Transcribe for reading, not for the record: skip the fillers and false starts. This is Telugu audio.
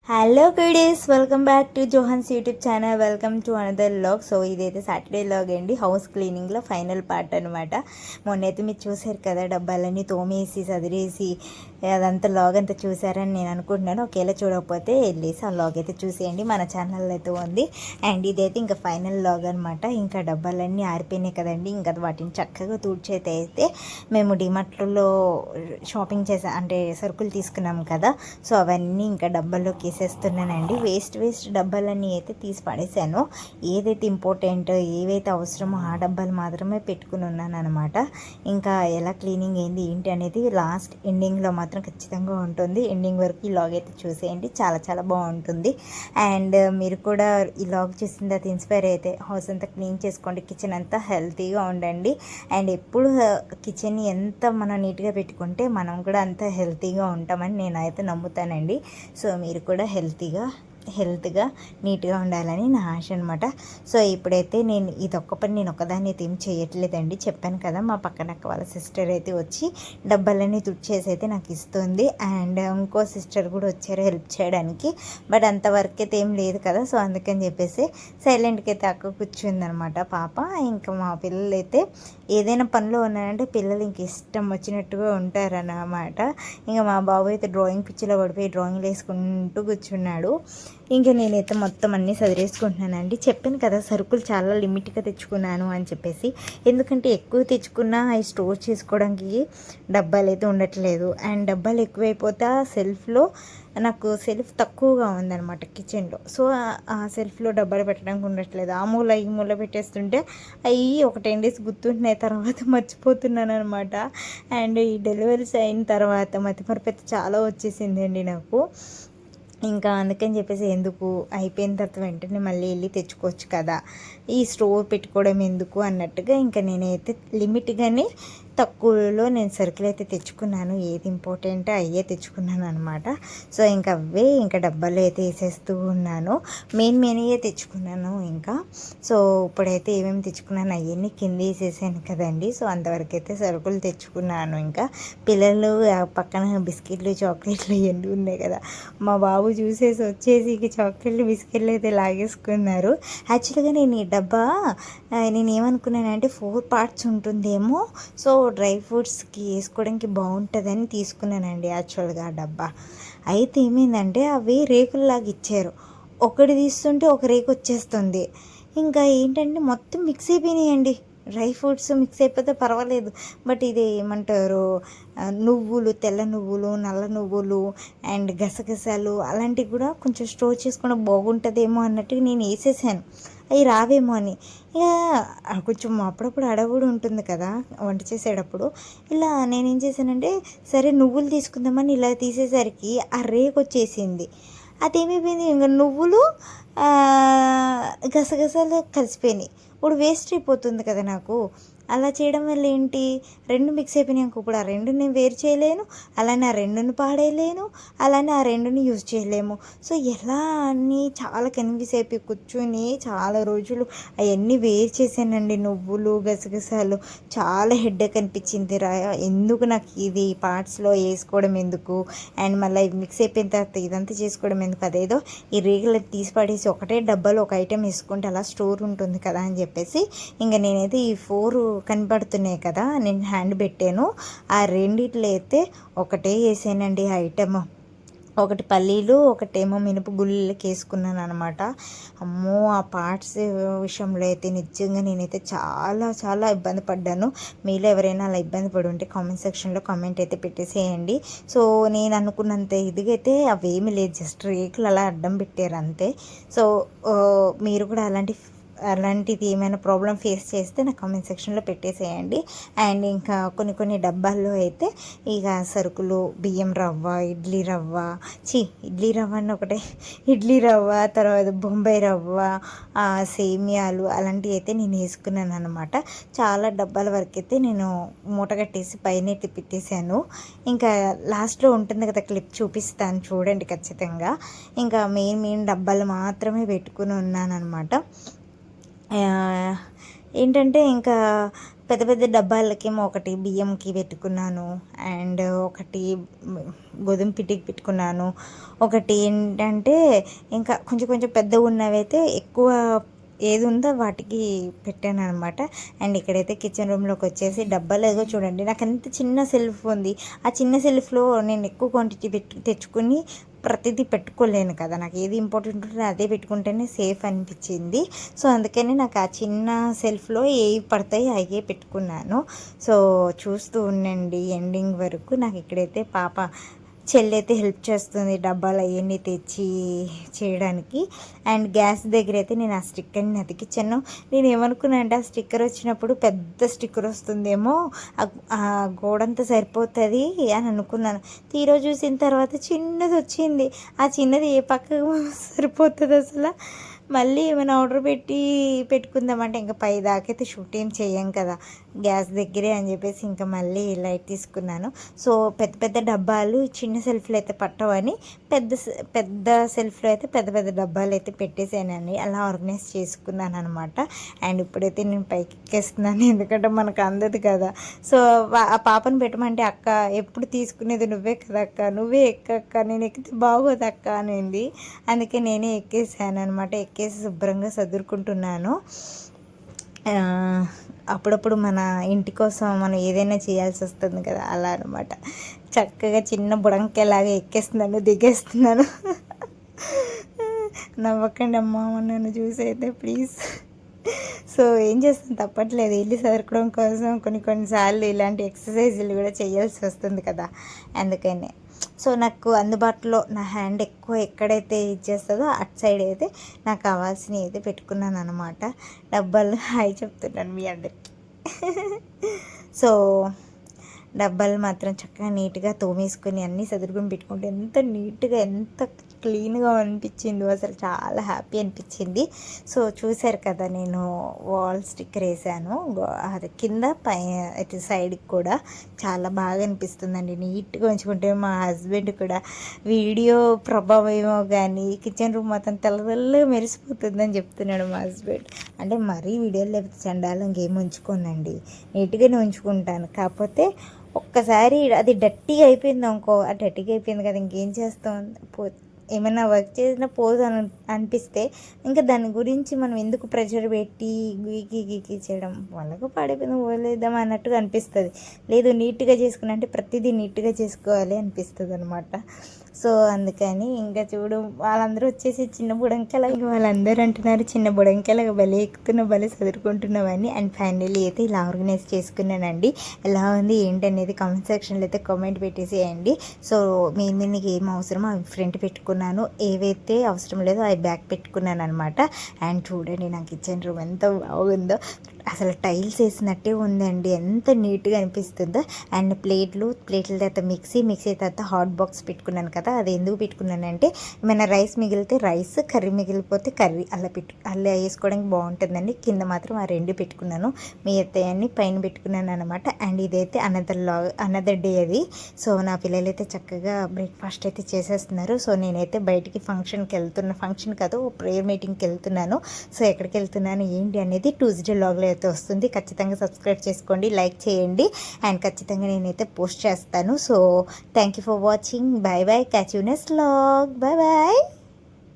హలో గైడీస్, welcome back to Johan's YouTube channel. Welcome to another vlog. So ఇదైతే సాటర్డే వ్లాగ్ అండి, హౌస్ క్లీనింగ్లో ఫైనల్ పార్ట్ అనమాట. మొన్నైతే మీరు చూసారు కదా, డబ్బాలన్నీ తోమేసి సదిరేసి అదంతా వ్లాగ్ అంతా చూసారని నేను అనుకుంటున్నాను. ఒకేలా చూడకపోతే వెళ్ళేసి ఆ వ్లాగ్ అయితే చూసేయండి, మన ఛానల్లో అయితే ఉంది. అండ్ ఇదైతే ఇంకా ఫైనల్ వ్లాగ్ అనమాట. ఇంకా డబ్బాలన్నీ ఆరిపోయినాయి కదండి, ఇంకా వాటిని చక్కగా తూడ్చేతే అయితే మేము డిమార్ట్లో షాపింగ్ చేసా, అంటే సరుకులు తీసుకున్నాం కదా. సో అవన్నీ ఇంకా డబ్బాల్లోకి వేసేస్తున్నానండి. వేస్ట్ డబ్బాలన్నీ అయితే తీసి పడేసాను. ఏదైతే ఇంపార్టెంట్, ఏవైతే అవసరమో ఆ డబ్బాలు మాత్రమే పెట్టుకుని ఉన్నాను అనమాట. ఇంకా ఎలా క్లీనింగ్ ఏంది ఏంటి అనేది లాస్ట్ ఎండింగ్లో మాత్రం ఖచ్చితంగా ఉంటుంది. ఎండింగ్ వరకు ఈ లాగ్ అయితే చూసేయండి, చాలా చాలా బాగుంటుంది. అండ్ మీరు కూడా ఈ లాగ్ చూసిన తర్వాత ఇన్స్పైర్ అయితే హౌస్ అంతా క్లీన్ చేసుకోండి, కిచెన్ అంతా హెల్తీగా ఉండండి. అండ్ ఎప్పుడు కిచెన్ని ఎంత మనం నీట్గా పెట్టుకుంటే మనం కూడా అంత హెల్తీగా ఉంటామని నేనైతే నమ్ముతానండి. సో మీరు కూడా హెల్త్గా నీట్గా ఉండాలని నా ఆశ అనమాట. సో ఇప్పుడైతే నేను ఇదొక్క పని నేను ఒకదాన్ని అయితే ఏం చేయట్లేదండి. చెప్పాను కదా, మా పక్కన వాళ్ళ సిస్టర్ అయితే వచ్చి డబ్బాలన్నీ తుడిచేసి అయితే నాకు ఇస్తుంది. అండ్ ఇంకో సిస్టర్ కూడా వచ్చారు హెల్ప్ చేయడానికి. బట్ అంతవరకు అయితే ఏం లేదు కదా, సో అందుకని చెప్పేసి సైలెంట్గా అయితే అక్క కూర్చుందనమాట పాప. ఇంకా మా పిల్లలు అయితే ఏదైనా పనిలో ఉన్నారంటే పిల్లలు ఇంక ఇష్టం వచ్చినట్టుగా ఉంటారన్నమాట. ఇంకా మా బాబు అయితే డ్రాయింగ్ పిచ్చిలో పడిపోయి డ్రాయింగ్లు వేసుకుంటూ కూర్చున్నాడు. ఇంకా నేనైతే మొత్తం అన్నీ సదిరేసుకుంటున్నానండి. చెప్పాను కదా, సరుకులు చాలా లిమిట్గా తెచ్చుకున్నాను అని చెప్పేసి. ఎందుకంటే ఎక్కువ తెచ్చుకున్నా అవి స్టోర్ చేసుకోవడానికి డబ్బాలు అయితే ఉండట్లేదు. అండ్ డబ్బాలు ఎక్కువైపోతే ఆ సెల్ఫ్లో నాకు సెల్ఫ్ తక్కువగా ఉందన్నమాట కిచెన్లో. సో ఆ సెల్ఫ్లో డబ్బాలు పెట్టడానికి ఉండట్లేదు. ఆ మూల ఈ మూల పెట్టేస్తుంటే అవి ఒక 10 days గుర్తుంటున్నాయి, తర్వాత మర్చిపోతున్నాను అనమాట. అండ్ ఈ డెలివరీస్ అయిన తర్వాత మతిమరుపు చాలా వచ్చేసిందండి నాకు. ఇంకా అందుకని చెప్పేసి ఎందుకు, అయిపోయిన తర్వాత వెంటనే మళ్ళీ వెళ్ళి తెచ్చుకోవచ్చు కదా, ఈ స్టోర్ పెట్టుకోవడం ఎందుకు అన్నట్టుగా ఇంకా నేనైతే లిమిట్గానే తక్కువలో నేను సరుకులు అయితే తెచ్చుకున్నాను. ఏది ఇంపార్టెంట్ అయ్యే తెచ్చుకున్నాను అనమాట. సో ఇంకా అవే ఇంకా డబ్బాలో అయితే వేసేస్తూ ఉన్నాను. మెయిన్గా తెచ్చుకున్నాను. ఇంకా సో ఇప్పుడైతే ఏమేమి తెచ్చుకున్నాను అవన్నీ కింద వేసేసాను కదండి. సో అంతవరకు అయితే సరుకులు తెచ్చుకున్నాను. ఇంకా పిల్లలు పక్కన బిస్కెట్లు చాక్లెట్లు ఇవన్నీ ఉన్నాయి కదా, మా బాబు చూసేసి వచ్చేసి ఇక చాక్లెట్లు బిస్కెట్లు అయితే లాగేసుకున్నారు. యాక్చువల్గా నేను ఈ డబ్బా నేను ఏమనుకున్నానంటే 4 parts ఉంటుందేమో, సో డ్రై ఫ్రూట్స్కి వేసుకోవడానికి బాగుంటుందని తీసుకున్నానండి యాక్చువల్గా ఆ డబ్బా. అయితే ఏమైందంటే అవి రేకుల్లాగా ఇచ్చారు, ఒకటి తీస్తుంటే ఒక రేకు వచ్చేస్తుంది. ఇంకా ఏంటంటే మొత్తం మిక్స్ అయిపోయినాయండి. డ్రై ఫ్రూట్స్ మిక్స్ అయిపోతే పర్వాలేదు, బట్ ఇది ఏమంటారు, నువ్వులు, తెల్ల నువ్వులు, నల్ల నువ్వులు అండ్ గసగసాలు అలాంటివి కూడా కొంచెం స్టోర్ చేసుకోవడం బాగుంటుందేమో అన్నట్టుగా నేను వేసేసాను, అవి రావేమో అని. ఇక కొంచెం అప్పుడప్పుడు అడవుడు ఉంటుంది కదా వంట చేసేటప్పుడు. ఇలా నేనేం చేశానంటే సరే నువ్వులు తీసుకుందామని ఇలా తీసేసరికి ఆ రేకు వచ్చేసింది. అదేమైపోయింది, ఇంకా నువ్వులు గసగసాలు కలిసిపోయినాయి. ఇప్పుడు వేస్ట్ అయిపోతుంది కదా నాకు. అలా చేయడం వల్ల ఏంటి, రెండు మిక్స్ అయిపోయినాయి. ఇప్పుడు ఆ రెండు నేను వేరు చేయలేను, అలానే ఆ రెండుని పాడేయలేను, అలానే ఆ రెండుని యూజ్ చేయలేము. సో ఎలా అని చాలా కన్ఫ్యూజ్ అయిపోయి కూర్చొని చాలా రోజులు అవన్నీ వేరు చేశానండి. నువ్వులు గసగసాలు చాలా హెడ్ఏక్ అనిపించింది రా, ఎందుకు నాకు ఇది పార్ట్స్లో వేసుకోవడం ఎందుకు, అండ్ మళ్ళీ మిక్స్ అయిపోయిన తర్వాత ఇదంతా చేసుకోవడం ఎందుకు, అదేదో ఈ రేగులు తీసి పడేసి ఒకటే డబ్బాలో ఒక ఐటెం వేసుకుంటే అలా స్టోర్ ఉంటుంది కదా అని చెప్పేసి ఇంకా నేనైతే ఈ 4 కనబడుతున్నాయి కదా, నేను హ్యాండ్ పెట్టాను, ఆ రెండిట్లో అయితే ఒకటే వేసానండి ఐటమ్. ఒకటి పల్లీలు, ఒకటేమో మినప గుళ్ళకి వేసుకున్నాను అనమాట. అమ్మో ఆ పార్ట్స్ విషయంలో అయితే నిజంగా నేనైతే చాలా చాలా ఇబ్బంది పడ్డాను. మీలో ఎవరైనా అలా ఇబ్బంది పడి ఉంటే కామెంట్ సెక్షన్లో కామెంట్ అయితే పెట్టేసేయండి. సో నేను అనుకున్నంత ఇదిగా అయితే అవేమీ లేదు, జస్ట్ రేకులు అలా అడ్డం పెట్టారు అంతే. సో మీరు కూడా అలాంటిది ఏమైనా ప్రాబ్లం ఫేస్ చేస్తే నా కామెంట్ సెక్షన్లో పెట్టేసేయండి. అండ్ ఇంకా కొన్ని డబ్బాల్లో అయితే ఇక సరుకులు, బియ్యం రవ్వ, ఇడ్లీ రవ్వ అని ఒకటే, ఇడ్లీ రవ్వ, తర్వాత బొంబాయి రవ్వ, సేమియాలు అలాంటివి అయితే నేను వేసుకున్నాను అనమాట. చాలా డబ్బాల వరకు అయితే నేను మూట కట్టేసి పైన అయితే పెట్టేశాను. ఇంకా లాస్ట్లో ఉంటుంది కదా క్లిప్, చూపిస్తాను చూడండి ఖచ్చితంగా. ఇంకా మెయిన్ డబ్బాలు మాత్రమే పెట్టుకుని ఉన్నాను అనమాట. ఏంటంటే ఇంకా పెద్ద పెద్ద డబ్బాలకేమో ఒకటి బియ్యంకి పెట్టుకున్నాను, అండ్ ఒకటి గోధుమ పిండికి పెట్టుకున్నాను, ఒకటి ఏంటంటే ఇంకా కొంచెం కొంచెం పెద్దగా ఉన్నవైతే ఎక్కువ ఏది ఉందో వాటికి పెట్టాను అనమాట. అండ్ ఇక్కడైతే కిచెన్ రూమ్లోకి వచ్చేసి డబ్బాలు ఏదో చూడండి, నాకు ఎంత చిన్న సెల్ఫ్ ఉంది. ఆ చిన్న సెల్ఫ్లో నేను ఎక్కువ క్వాంటిటీ తెచ్చుకుని ప్రతిదీ పెట్టుకోలేను కదా, నాకు ఏది ఇంపార్టెంట్ ఉంటుందో అదే పెట్టుకుంటేనే సేఫ్ అనిపించింది. సో అందుకని నాకు ఆ చిన్న సెల్ఫ్లో ఏవి పడతాయి అవి పెట్టుకున్నాను. సో చూస్తూ ఉండండి ఎండింగ్ వరకు. నాకు ఇక్కడైతే చెల్లి అయితే హెల్ప్ చేస్తుంది డబ్బాలు అవన్నీ తెచ్చి చేయడానికి. అండ్ గ్యాస్ దగ్గర అయితే నేను ఆ స్టిక్కర్ని అతికిచ్చాను. నేను ఏమనుకున్నా అంటే ఆ స్టిక్కర్ వచ్చినప్పుడు పెద్ద స్టిక్కర్ వస్తుందేమో, ఆ గోడంతా సరిపోతుంది అని అనుకున్నాను. తీరో చూసిన తర్వాత చిన్నది వచ్చింది. ఆ చిన్నది ఏ పక్కకు సరిపోతుంది అసలు. మళ్ళీ ఏమైనా ఆర్డర్ పెట్టుకుందామంటే ఇంకా పై దాకైతే షూట్ ఏం చేయం కదా గ్యాస్ దగ్గరే అని చెప్పేసి ఇంకా మళ్ళీ లైట్ తీసుకున్నాను. సో పెద్ద పెద్ద డబ్బాలు చిన్న సెల్ఫ్లో అయితే పట్టవని పెద్ద సెల్ఫ్లో అయితే పెద్ద పెద్ద డబ్బాలు అయితే పెట్టేసానండి. అలా ఆర్గనైజ్ చేసుకున్నాను అనమాట. అండ్ ఇప్పుడైతే నేను పైకి ఎక్కేస్తున్నాను, ఎందుకంటే మనకు అందదు కదా. సో ఆ పాపను పెట్టమంటే అక్క ఎప్పుడు తీసుకునేది నువ్వే కదా అక్క, నువ్వే ఎక్కక్క, నేను ఎక్కితే బాగోదు అక్క అనేది. అందుకే నేనే ఎక్కేసాను అనమాట. ఎక్కేసి శుభ్రంగా సదురుకుంటున్నాను. అప్పుడప్పుడు మన ఇంటి కోసం మనం ఏదైనా చేయాల్సి వస్తుంది కదా, అలా అనమాట. చక్కగా చిన్న బుడంకెలాగా ఎక్కేస్తున్నాను, దిగేస్తున్నాను. నవ్వకండి అమ్మ నన్ను చూసి అయితే ప్లీజ్. సో ఏం చేస్తాను, తప్పట్లేదు. ఇల్లు సదరకడం కోసం కొన్నిసార్లు ఇలాంటి ఎక్సర్సైజులు కూడా చేయాల్సి వస్తుంది కదా, అందుకనే. సో నాకు అందుబాటులో నా హ్యాండ్ ఎక్కువ ఎక్కడైతే ఇచ్చేస్తుందో అటు సైడ్ అయితే నాకు కావాల్సినవి అయితే పెట్టుకున్నాను అనమాట. డబ్బాలు హాయ్ చెప్తున్నాను మీ అందరికి. సో డబ్బాలు మాత్రం చక్కగా నీట్గా తోమేసుకొని అన్నీ సదురుకొని పెట్టుకుంటే ఎంత నీట్గా ఎంత క్లీన్గా అనిపించిందో, అసలు చాలా హ్యాపీ అనిపించింది. సో చూశారు కదా, నేను వాల్ స్టిక్కర్ వేసాను, అది కింద పై ఇటు సైడ్కి కూడా చాలా బాగా అనిపిస్తుందండి నీట్గా ఉంచుకుంటే. మా హస్బెండ్ కూడా వీడియో ప్రభావం ఏమో కానీ కిచెన్ రూమ్ మొత్తం తెల్లగా మెరిసిపోతుందని చెప్తున్నాడు మా హస్బెండ్. అంటే మరీ వీడియోలు లేకపోతే చండాలు ఇంకేం ఉంచుకోనండి, నీట్గానే ఉంచుకుంటాను. కాకపోతే ఒక్కసారి అది డట్టీగా అయిపోయింది అనుకో, ఆ డట్టీగా అయిపోయింది కదా ఇంకేం చేస్తాం, ఏమైనా వర్క్ చేసిన పోజ్ అనిపిస్తే ఇంకా దాని గురించి మనం ఎందుకు ప్రెషర్ పెట్టి గీకి చేయడం, వాళ్ళకు పాడైపోయింది వదిలేద్దాం అన్నట్టుగా అనిపిస్తుంది. లేదు నీట్గా చేసుకున్నా అంటే ప్రతిదీ నీట్గా చేసుకోవాలి అనిపిస్తుంది అనమాట. సో అందుకని ఇంకా చూడు వాళ్ళందరూ వచ్చేసి చిన్న బుడంకెలా, వాళ్ళందరూ అంటున్నారు చిన్న బుడంకెలాగా భలే ఎక్కుతున్నావు, భలే చదువుకుంటున్నావని. అండ్ ఫైనల్లీ అయితే ఇలా ఆర్గనైజ్ చేసుకున్నానండి. ఎలా ఉంది ఏంటనేది కామెంట్ సెక్షన్లో అయితే కామెంట్ పెట్టేసేయండి. సో మీకు ఏం అవసరమో అవి ఫ్రంట్ పెట్టుకున్నాను, ఏవైతే అవసరం లేదో అవి బ్యాక్ పెట్టుకున్నాను అనమాట. అండ్ చూడండి నా కిచెన్ రూమ్ ఎంత బాగుందో, అసలు టైల్స్ వేసినట్టే ఉందండి, ఎంత నీట్గా అనిపిస్తుందో. అండ్ ప్లేట్ల తర్వాత మిక్సీ తర్వాత హాట్ బాక్స్ పెట్టుకున్నాను కదా, అది ఎందుకు పెట్టుకున్నానంటే ఏమైనా రైస్ మిగిలితే రైస్, కర్రీ మిగిలిపోతే కర్రీ అలా వేసుకోవడానికి బాగుంటుందండి. కింద మాత్రం ఆ రెండు పెట్టుకున్నాను, మీ అత్తయ్యని పైన పెట్టుకున్నాను అనమాట. అండ్ ఇదైతే అనదర్ డే అది. సో నా పిల్లలు అయితే చక్కగా బ్రేక్ఫాస్ట్ అయితే చేసేస్తున్నారు. సో నేనైతే బయటికి ఫంక్షన్ కాదు ప్రేయర్ మీటింగ్కి వెళ్తున్నాను. సో ఎక్కడికి వెళ్తున్నాను ఏంటి అనేది ట్యూస్డే వ్లాగ్లో అయితే వస్తుంది. ఖచ్చితంగా సబ్స్క్రైబ్ చేసుకోండి, లైక్ చేయండి, అండ్ ఖచ్చితంగా నేనైతే పోస్ట్ చేస్తాను. So thank you for watching. Bye bye, catch you next vlog. Bye bye.